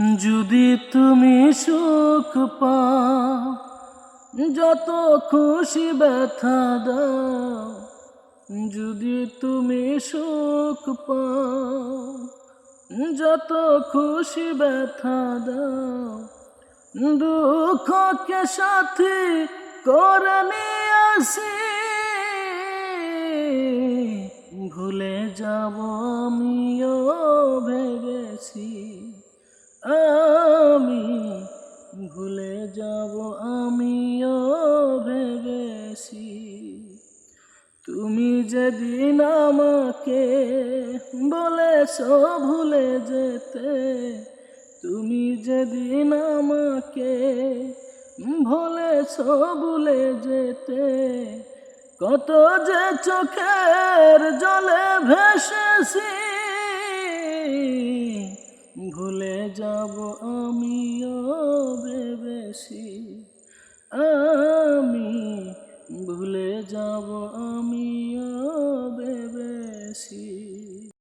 যদি তুমি সুখ পাও, যত খুশি ব্যথা দাও। যদি তুমি সুখ পাও, যত খুশি ব্যথা দাও। দুঃখকে সাথী করে নিয়ে আসি, ভুলে যাব আমিও ভেবেছি। আমি ভুলে যাব আমিও ভেবেছি। তুমি যেদিন আমাকে বলেছো ভুলে যেতে, তুমি যেদিন আমাকে বলেছো ভুলে যেতে, কত যে চোখের জলে ভেসেছি। ভুলে যাব আমিও ভেবেছি।